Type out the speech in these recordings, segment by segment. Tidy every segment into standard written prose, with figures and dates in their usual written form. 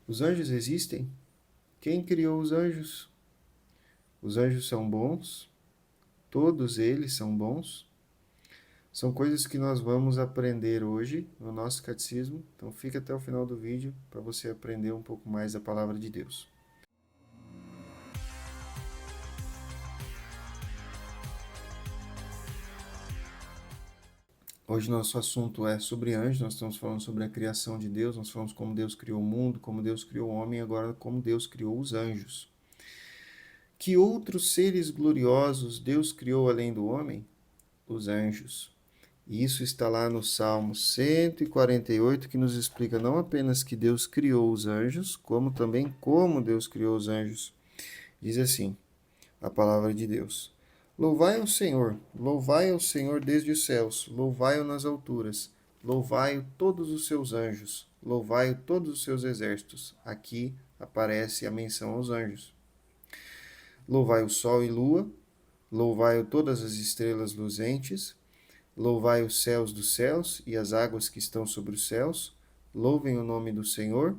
Os anjos existem? Quem criou os anjos? Os anjos são bons? Todos eles são bons? São coisas que nós vamos aprender hoje no nosso catecismo. Então fica até o final do vídeo para você aprender um pouco mais da palavra de Deus. Hoje nosso assunto é sobre anjos, nós estamos falando sobre a criação de Deus, nós falamos como Deus criou o mundo, como Deus criou o homem, e agora como Deus criou os anjos. Que outros seres gloriosos Deus criou além do homem? Os anjos. E isso está lá no Salmo 148, que nos explica não apenas que Deus criou os anjos, como também como Deus criou os anjos. Diz assim, a palavra de Deus: louvai ao Senhor desde os céus, louvai-o nas alturas, louvai-o todos os seus anjos, louvai-o todos os seus exércitos. Aqui aparece a menção aos anjos. Louvai o sol e lua, louvai-o todas as estrelas luzentes, louvai os céus dos céus e as águas que estão sobre os céus, louvem o nome do Senhor,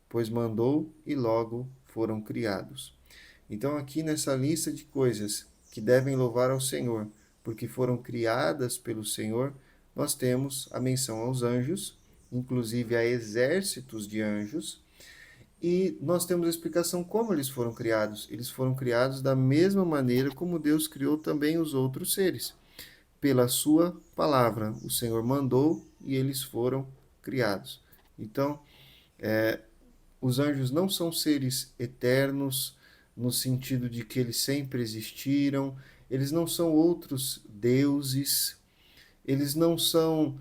pois mandou e logo foram criados. Então, aqui nessa lista de coisas que devem louvar ao Senhor, porque foram criadas pelo Senhor, nós temos a menção aos anjos, inclusive a exércitos de anjos, e nós temos a explicação como eles foram criados. Eles foram criados da mesma maneira como Deus criou também os outros seres. Pela sua palavra, o Senhor mandou e eles foram criados. Então, os anjos não são seres eternos, no sentido de que eles sempre existiram, eles não são outros deuses, eles não são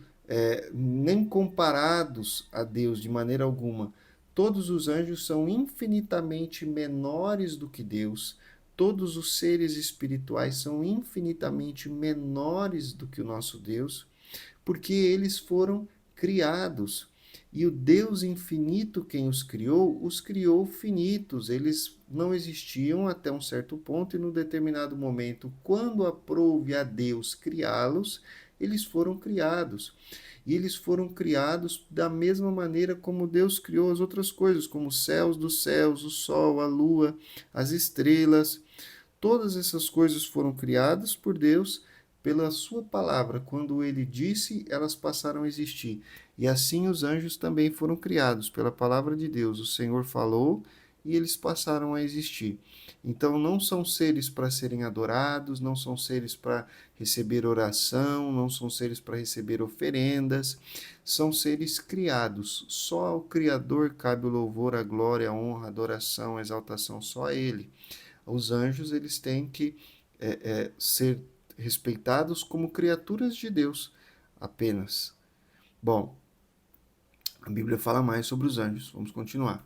nem comparados a Deus de maneira alguma. Todos os anjos são infinitamente menores do que Deus, todos os seres espirituais são infinitamente menores do que o nosso Deus, porque eles foram criados. E o Deus infinito, quem os criou finitos. Eles não existiam até um certo ponto, e num determinado momento, quando aprouve a Deus criá-los, eles foram criados. E eles foram criados da mesma maneira como Deus criou as outras coisas, como os céus dos céus, o sol, a lua, as estrelas. Todas essas coisas foram criadas por Deus pela sua palavra. Quando ele disse, elas passaram a existir. E assim os anjos também foram criados pela palavra de Deus. O Senhor falou e eles passaram a existir. Então não são seres para serem adorados, não são seres para receber oração, não são seres para receber oferendas, são seres criados. Só ao Criador cabe o louvor, a glória, a honra, a adoração, a exaltação, só a Ele. Os anjos eles têm que ser respeitados como criaturas de Deus apenas. Bom, a Bíblia fala mais sobre os anjos. Vamos continuar.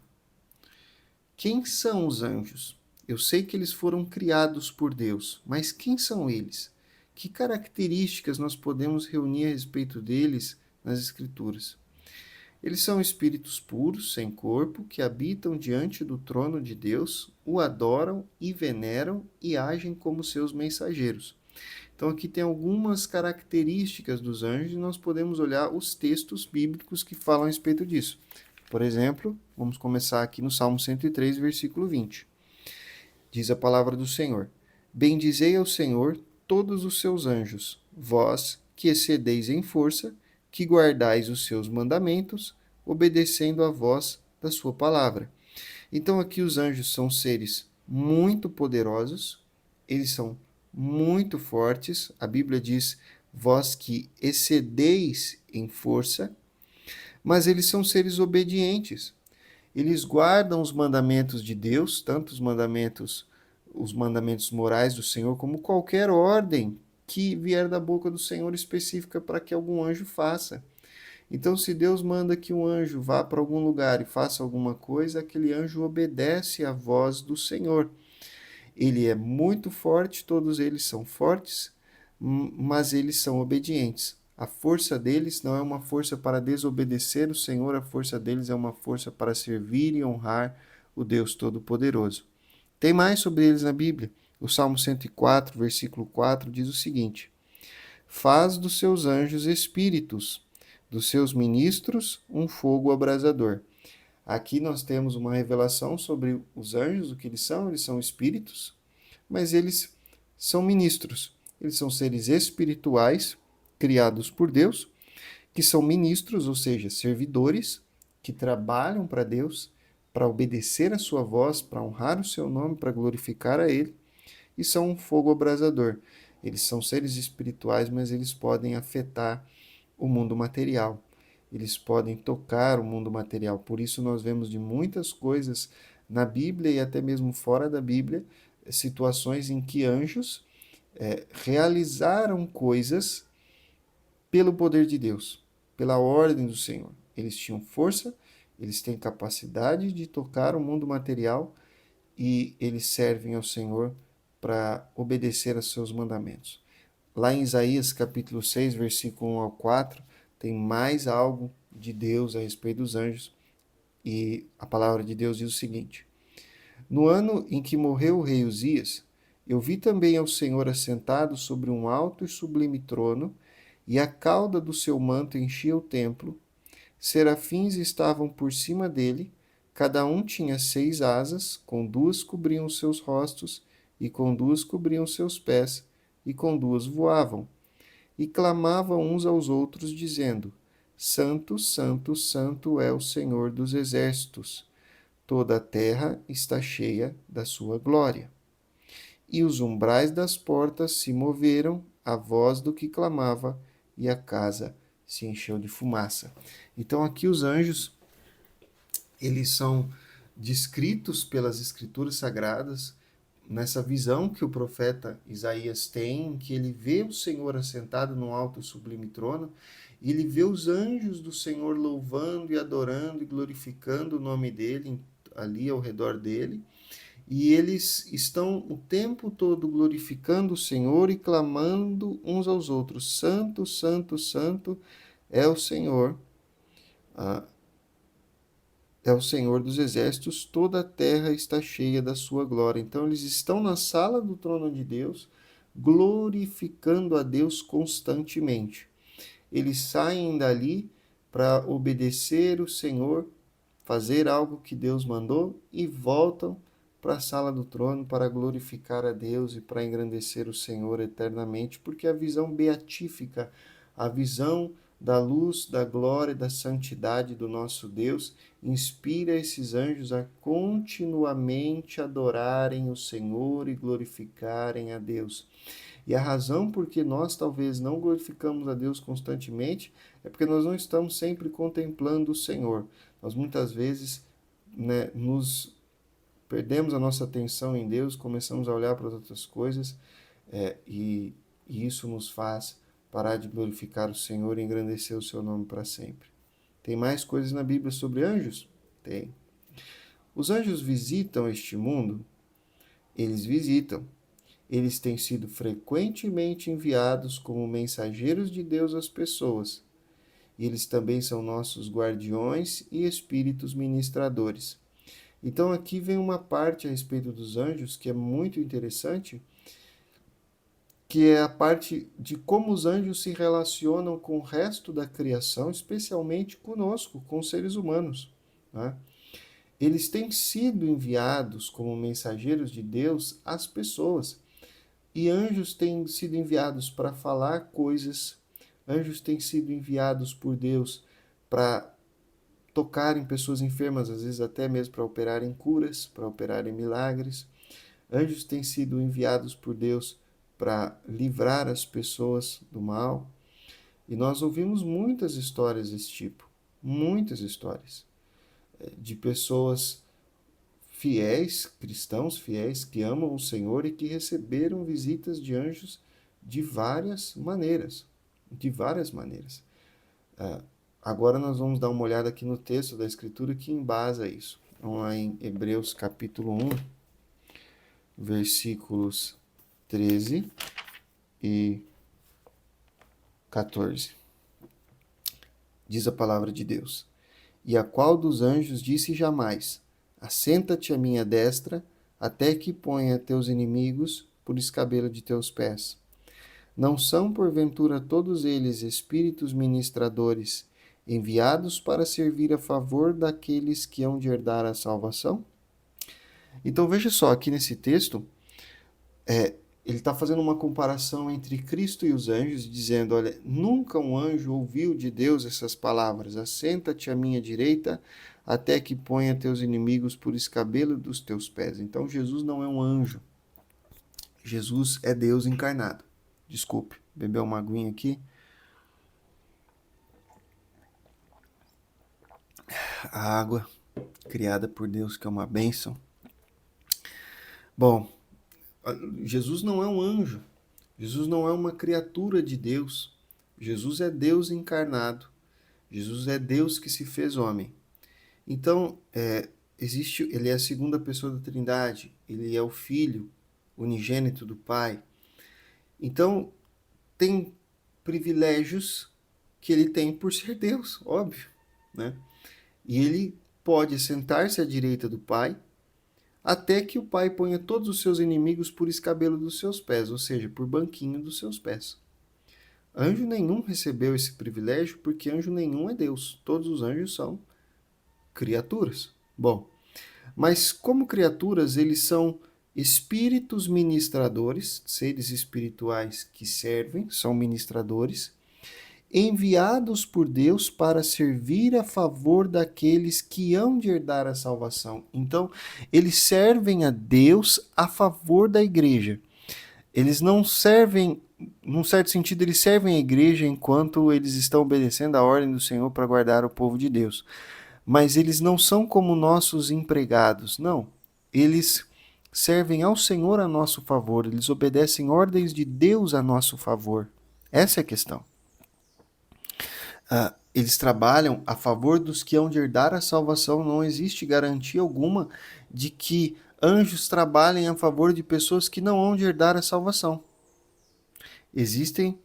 Quem são os anjos? Eu sei que eles foram criados por Deus, mas quem são eles? Que características nós podemos reunir a respeito deles nas Escrituras? Eles são espíritos puros, sem corpo, que habitam diante do trono de Deus, o adoram e veneram e agem como seus mensageiros. Então, aqui tem algumas características dos anjos e nós podemos olhar os textos bíblicos que falam a respeito disso. Por exemplo, vamos começar aqui no Salmo 103, versículo 20. Diz a palavra do Senhor: Bendizei ao Senhor todos os seus anjos, vós que excedeis em força, que guardais os seus mandamentos, obedecendo à voz da sua palavra. Então aqui os anjos são seres muito poderosos, eles são muito fortes. A Bíblia diz: vós que excedeis em força, mas eles são seres obedientes. Eles guardam os mandamentos de Deus, tanto os mandamentos morais do Senhor, como qualquer ordem que vier da boca do Senhor específica para que algum anjo faça. Então, se Deus manda que um anjo vá para algum lugar e faça alguma coisa, aquele anjo obedece à voz do Senhor. Ele é muito forte, todos eles são fortes, mas eles são obedientes. A força deles não é uma força para desobedecer o Senhor, a força deles é uma força para servir e honrar o Deus Todo-Poderoso. Tem mais sobre eles na Bíblia. O Salmo 104, versículo 4 diz o seguinte: Faz dos seus anjos espíritos, dos seus ministros um fogo abrasador. Aqui nós temos uma revelação sobre os anjos, o que eles são espíritos, mas eles são ministros. Eles são seres espirituais criados por Deus, que são ministros, ou seja, servidores que trabalham para Deus, para obedecer a sua voz, para honrar o seu nome, para glorificar a Ele, e são um fogo abrasador. Eles são seres espirituais, mas eles podem afetar o mundo material. Eles podem tocar o mundo material. Por isso nós vemos de muitas coisas na Bíblia e até mesmo fora da Bíblia, situações em que anjos realizaram coisas pelo poder de Deus, pela ordem do Senhor. Eles tinham força, eles têm capacidade de tocar o mundo material e eles servem ao Senhor para obedecer aos seus mandamentos. Lá em Isaías capítulo 6, versículo 1 ao 4, tem mais algo de Deus a respeito dos anjos, e a palavra de Deus diz o seguinte: No ano em que morreu o rei Uzias, eu vi também ao Senhor assentado sobre um alto e sublime trono, e a cauda do seu manto enchia o templo. Serafins estavam por cima dele, cada um tinha 6 asas, com 2 cobriam os seus rostos, e com 2 cobriam seus pés, e com 2 voavam. E clamavam uns aos outros, dizendo: Santo, Santo, Santo é o Senhor dos exércitos. Toda a terra está cheia da sua glória. E os umbrais das portas se moveram à voz do que clamava, e a casa se encheu de fumaça. Então aqui os anjos, eles são descritos pelas escrituras sagradas nessa visão que o profeta Isaías tem, que ele vê o Senhor assentado no alto e sublime trono, e ele vê os anjos do Senhor louvando e adorando e glorificando o nome dele ali ao redor dele, e eles estão o tempo todo glorificando o Senhor e clamando uns aos outros: Santo, Santo, Santo é o Senhor, é o Senhor dos exércitos, toda a terra está cheia da sua glória. Então eles estão na sala do trono de Deus, glorificando a Deus constantemente. Eles saem dali para obedecer o Senhor, fazer algo que Deus mandou e voltam para a sala do trono para glorificar a Deus e para engrandecer o Senhor eternamente, porque a visão beatífica, a visão da luz, da glória e da santidade do nosso Deus inspira esses anjos a continuamente adorarem o Senhor e glorificarem a Deus. E a razão por que nós talvez não glorificamos a Deus constantemente é porque nós não estamos sempre contemplando o Senhor. Nós muitas vezes nos perdemos a nossa atenção em Deus, começamos a olhar para as outras coisas e isso nos faz parar de glorificar o Senhor e engrandecer o seu nome para sempre. Tem mais coisas na Bíblia sobre anjos? Tem. Os anjos visitam este mundo? Eles visitam. Eles têm sido frequentemente enviados como mensageiros de Deus às pessoas. E eles também são nossos guardiões e espíritos ministradores. Então aqui vem uma parte a respeito dos anjos que é muito interessante, que é a parte de como os anjos se relacionam com o resto da criação, especialmente conosco, com os seres humanos. Né? Eles têm sido enviados como mensageiros de Deus às pessoas. E anjos têm sido enviados para falar coisas, anjos têm sido enviados por Deus para tocar em pessoas enfermas, às vezes até mesmo para operarem curas, para operarem milagres. Anjos têm sido enviados por Deus para livrar as pessoas do mal. E nós ouvimos muitas histórias desse tipo, muitas histórias de pessoas fiéis, cristãos fiéis, que amam o Senhor e que receberam visitas de anjos de várias maneiras. De várias maneiras. Agora nós vamos dar uma olhada aqui no texto da Escritura que embasa isso. Vamos lá em Hebreus capítulo 1, versículos 13 e 14. Diz a palavra de Deus: E a qual dos anjos disse jamais: Assenta-te à minha destra, até que ponha teus inimigos por escabelo de teus pés. Não são, porventura, todos eles espíritos ministradores enviados para servir a favor daqueles que hão de herdar a salvação? Então veja só, aqui nesse texto, ele está fazendo uma comparação entre Cristo e os anjos, dizendo, olha, nunca um anjo ouviu de Deus essas palavras, assenta-te à minha direita, até que ponha teus inimigos por escabelo dos teus pés. Então Jesus não é um anjo, Jesus é Deus encarnado. Desculpe, beber uma aguinha aqui. A água criada por Deus, que é uma bênção. Bom, Jesus não é um anjo, Jesus não é uma criatura de Deus, Jesus é Deus encarnado, Jesus é Deus que se fez homem. Então, ele é a segunda pessoa da Trindade, ele é o Filho unigênito do Pai. Então, tem privilégios que ele tem por ser Deus, óbvio, né? E ele pode sentar-se à direita do Pai, até que o Pai ponha todos os seus inimigos por escabelo dos seus pés, ou seja, por banquinho dos seus pés. Anjo nenhum recebeu esse privilégio, porque anjo nenhum é Deus. Todos os anjos são criaturas. Bom, mas como criaturas, eles são espíritos ministradores, seres espirituais que servem, são ministradores, enviados por Deus para servir a favor daqueles que hão de herdar a salvação. Então, eles servem a Deus a favor da igreja. Eles não servem, num certo sentido, eles servem a igreja enquanto eles estão obedecendo a ordem do Senhor para guardar o povo de Deus. Mas eles não são como nossos empregados, não. Eles servem ao Senhor a nosso favor, eles obedecem ordens de Deus a nosso favor. Essa é a questão. Eles trabalham a favor dos que hão de herdar a salvação. Não existe garantia alguma de que anjos trabalhem a favor de pessoas que não hão de herdar a salvação. Existe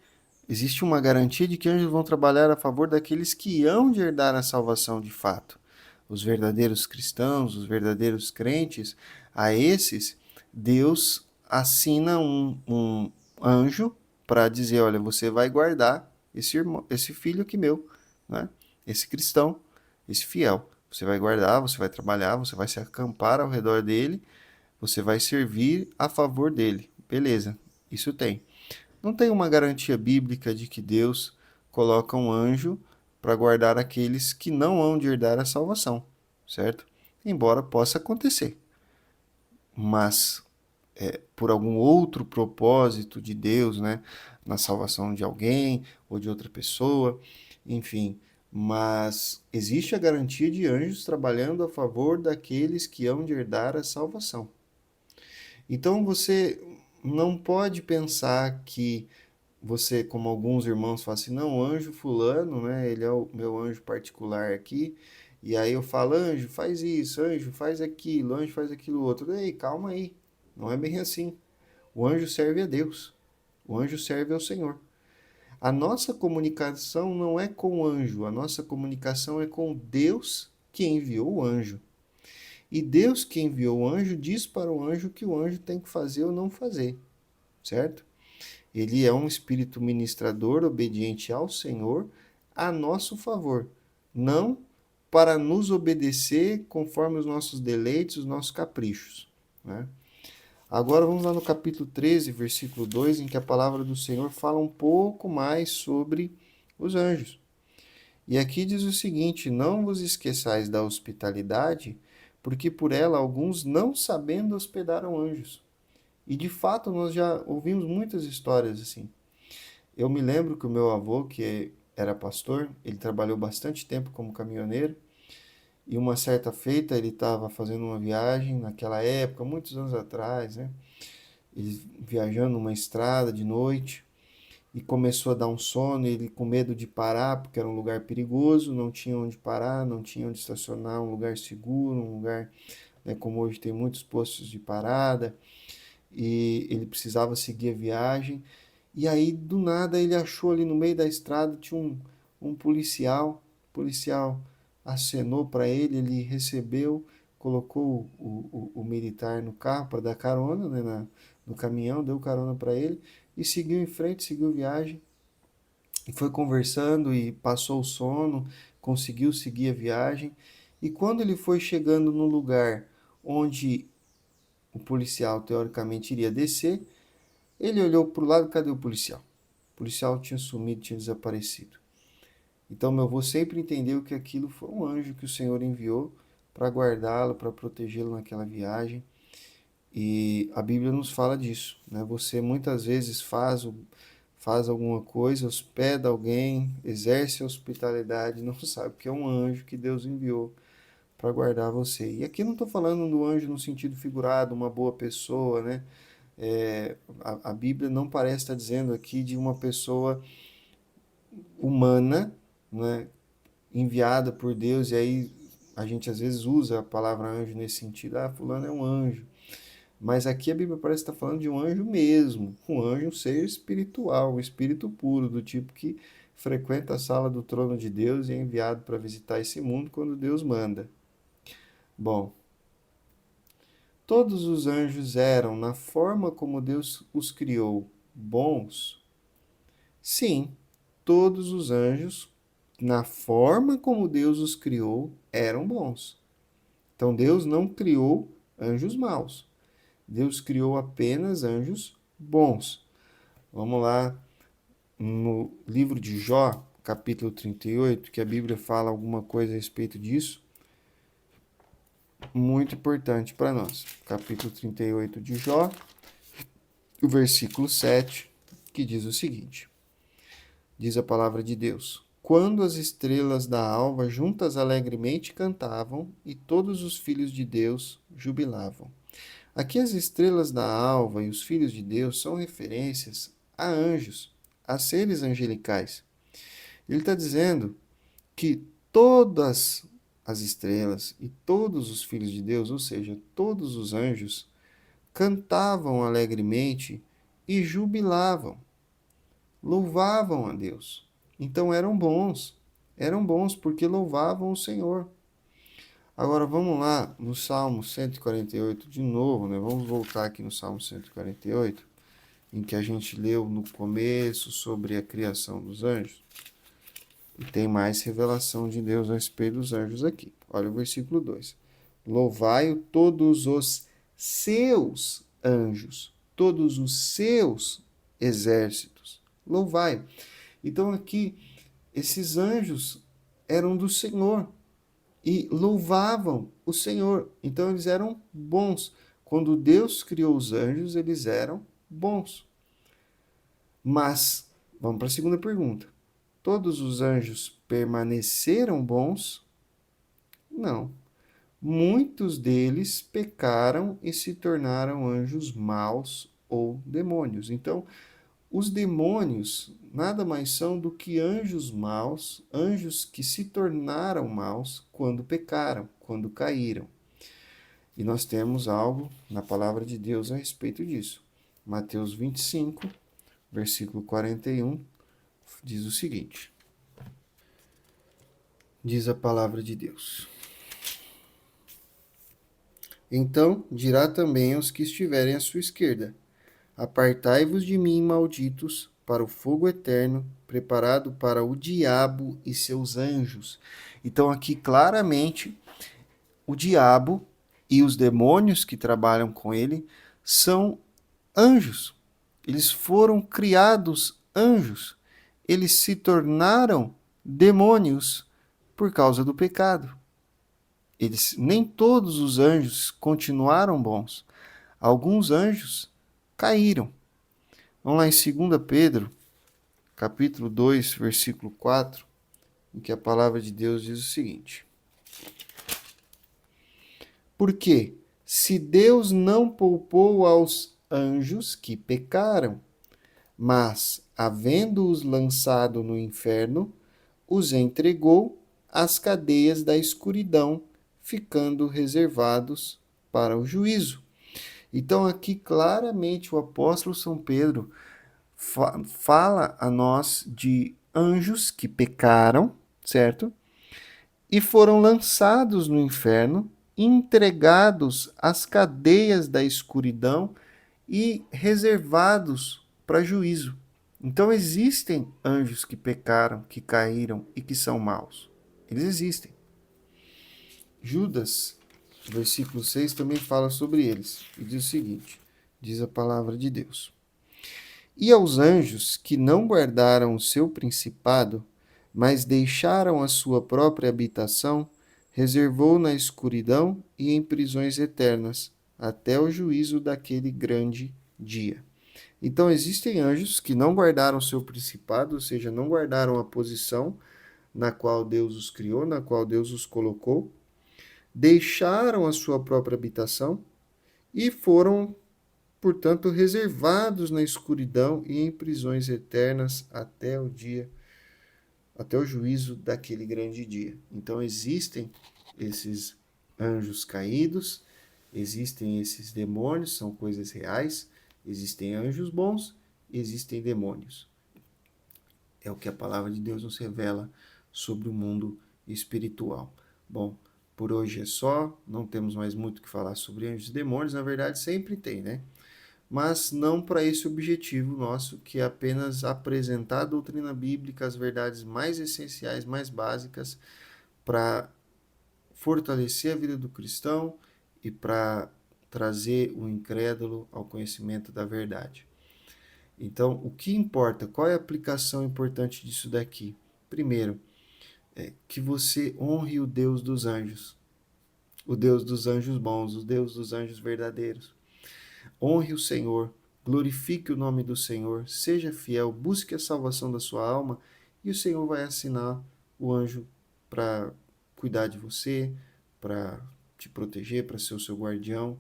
uma garantia de que anjos vão trabalhar a favor daqueles que hão de herdar a salvação de fato. Os verdadeiros cristãos, os verdadeiros crentes, a esses, Deus assina um anjo para dizer, olha, você vai guardar esse filho aqui meu, né? Esse cristão, esse fiel. Você vai guardar, você vai trabalhar, você vai se acampar ao redor dele, você vai servir a favor dele. Beleza, isso tem. Não tem uma garantia bíblica de que Deus coloca um anjo para guardar aqueles que não hão de herdar a salvação, certo? Embora possa acontecer. Mas por algum outro propósito de Deus, né, na salvação de alguém ou de outra pessoa, enfim. Mas existe a garantia de anjos trabalhando a favor daqueles que hão de herdar a salvação. Então você não pode pensar que você, como alguns irmãos falam assim, não, o anjo fulano, né, ele é o meu anjo particular aqui, e aí eu falo, anjo, faz isso, anjo, faz aquilo, anjo, faz aquilo outro. Ei, calma aí, não é bem assim. O anjo serve a Deus, o anjo serve ao Senhor. A nossa comunicação não é com o anjo, a nossa comunicação é com Deus que enviou o anjo. E Deus que enviou o anjo diz para o anjo que o anjo tem que fazer ou não fazer, certo? Ele é um espírito ministrador obediente ao Senhor a nosso favor, não para nos obedecer conforme os nossos deleites, os nossos caprichos, né? Agora vamos lá no capítulo 13, versículo 2, em que a palavra do Senhor fala um pouco mais sobre os anjos. E aqui diz o seguinte: não vos esqueçais da hospitalidade, porque por ela alguns, não sabendo, hospedaram anjos. E de fato nós já ouvimos muitas histórias assim. Eu me lembro que o meu avô, que era pastor, ele trabalhou bastante tempo como caminhoneiro, e uma certa feita ele estava fazendo uma viagem, naquela época, muitos anos atrás, né? Ele viajando numa estrada de noite, e começou a dar um sono, ele com medo de parar, porque era um lugar perigoso, não tinha onde parar, não tinha onde estacionar, um lugar seguro, um lugar, né, como hoje tem muitos postos de parada, e ele precisava seguir a viagem. E aí, do nada, ele achou ali no meio da estrada, tinha um policial acenou para ele, ele recebeu, colocou o militar no carro para dar carona, né, no caminhão, deu carona para ele e seguiu em frente, seguiu viagem e foi conversando e passou o sono, conseguiu seguir a viagem. E quando ele foi chegando no lugar onde o policial teoricamente iria descer, ele olhou para o lado, cadê o policial? O policial tinha sumido, tinha desaparecido. Então meu avô sempre entendeu que aquilo foi um anjo que o Senhor enviou para guardá-lo, para protegê-lo naquela viagem. E a Bíblia nos fala disso, né? Você muitas vezes faz alguma coisa, hospeda alguém, exerce a hospitalidade, não sabe que é um anjo que Deus enviou para guardar você. E aqui não estou falando do anjo no sentido figurado, uma boa pessoa, né? A Bíblia não parece estar dizendo aqui de uma pessoa humana, né? Enviada por Deus, e aí a gente às vezes usa a palavra anjo nesse sentido, fulano é um anjo. Mas aqui a Bíblia parece estar falando de um anjo mesmo, um anjo, um ser espiritual, um espírito puro, do tipo que frequenta a sala do trono de Deus e é enviado para visitar esse mundo quando Deus manda. Bom, todos os anjos eram, na forma como Deus os criou, bons? Sim, todos os anjos, na forma como Deus os criou, eram bons. Então Deus não criou anjos maus. Deus criou apenas anjos bons. Vamos lá no livro de Jó, capítulo 38, que a Bíblia fala alguma coisa a respeito disso. Muito importante para nós. Capítulo 38 de Jó, o versículo 7, que diz o seguinte: diz a palavra de Deus: quando as estrelas da alva juntas alegremente cantavam, e todos os filhos de Deus jubilavam. Aqui as estrelas da alva e os filhos de Deus são referências a anjos, a seres angelicais. Ele está dizendo que todas as estrelas e todos os filhos de Deus, ou seja, todos os anjos, cantavam alegremente e jubilavam, louvavam a Deus. Então eram bons porque louvavam o Senhor. Agora vamos lá no Salmo 148 de novo, né? Vamos voltar aqui no Salmo 148, em que a gente leu no começo sobre a criação dos anjos. E tem mais revelação de Deus a respeito dos anjos aqui. Olha o versículo 2. Louvai-o todos os seus anjos, todos os seus exércitos. Louvai. Então aqui, esses anjos eram do Senhor e louvavam o Senhor. Então eles eram bons. Quando Deus criou os anjos, eles eram bons. Mas, vamos para a segunda pergunta. Todos os anjos permaneceram bons? Não. Muitos deles pecaram e se tornaram anjos maus ou demônios. Então, os demônios nada mais são do que anjos maus, anjos que se tornaram maus quando pecaram, quando caíram. E nós temos algo na palavra de Deus a respeito disso. Mateus 25, versículo 41, diz o seguinte: diz a palavra de Deus: então dirá também aos que estiverem à sua esquerda: apartai-vos de mim, malditos, para o fogo eterno, preparado para o diabo e seus anjos. Então, aqui claramente, o diabo e os demônios que trabalham com ele são anjos. Eles foram criados anjos. Eles se tornaram demônios por causa do pecado. Nem todos os anjos continuaram bons. Alguns anjos caíram. Vamos lá em 2 Pedro, capítulo 2, versículo 4, em que a palavra de Deus diz o seguinte: porque se Deus não poupou aos anjos que pecaram, mas, havendo-os lançado no inferno, os entregou às cadeias da escuridão, ficando reservados para o juízo. Então, aqui claramente o apóstolo São Pedro fala a nós de anjos que pecaram, certo? E foram lançados no inferno, entregados às cadeias da escuridão e reservados para juízo. Então existem anjos que pecaram, que caíram e que são maus. Eles existem. Judas, versículo 6, também fala sobre eles. E diz o seguinte, diz a palavra de Deus. E aos anjos que não guardaram o seu principado, mas deixaram a sua própria habitação, reservou na escuridão e em prisões eternas, até o juízo daquele grande dia. Então, existem anjos que não guardaram o seu principado, ou seja, não guardaram a posição na qual Deus os criou, na qual Deus os colocou, deixaram a sua própria habitação e foram, portanto, reservados na escuridão e em prisões eternas até o juízo daquele grande dia. Então existem esses anjos caídos, existem esses demônios, são coisas reais, existem anjos bons, existem demônios. É o que a palavra de Deus nos revela sobre o mundo espiritual. Bom, por hoje é só, não temos mais muito o que falar sobre anjos e demônios, na verdade sempre tem, né? Mas não para esse objetivo nosso, que é apenas apresentar a doutrina bíblica, as verdades mais essenciais, mais básicas, para fortalecer a vida do cristão e para trazer o incrédulo ao conhecimento da verdade. Então, o que importa? Qual é a aplicação importante disso daqui? Primeiro, que você honre o Deus dos anjos, o Deus dos anjos bons, o Deus dos anjos verdadeiros. Honre o Senhor, glorifique o nome do Senhor, seja fiel, busque a salvação da sua alma e o Senhor vai assinar o anjo para cuidar de você, para te proteger, para ser o seu guardião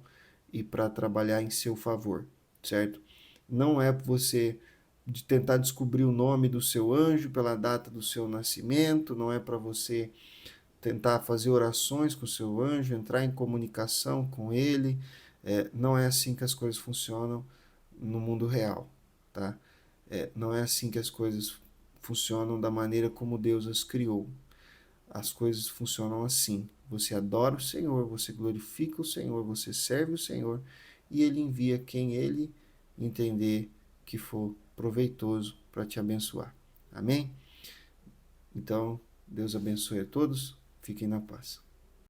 e para trabalhar em seu favor, certo? Não é você de tentar descobrir o nome do seu anjo pela data do seu nascimento, não é para você tentar fazer orações com o seu anjo, entrar em comunicação com ele. Não é assim que as coisas funcionam no mundo real, tá? Não é assim que as coisas funcionam da maneira como Deus as criou. As coisas funcionam assim. Você adora o Senhor, você glorifica o Senhor, você serve o Senhor e Ele envia quem Ele entender que for proveitoso para te abençoar. Amém? Então, Deus abençoe a todos. Fiquem na paz.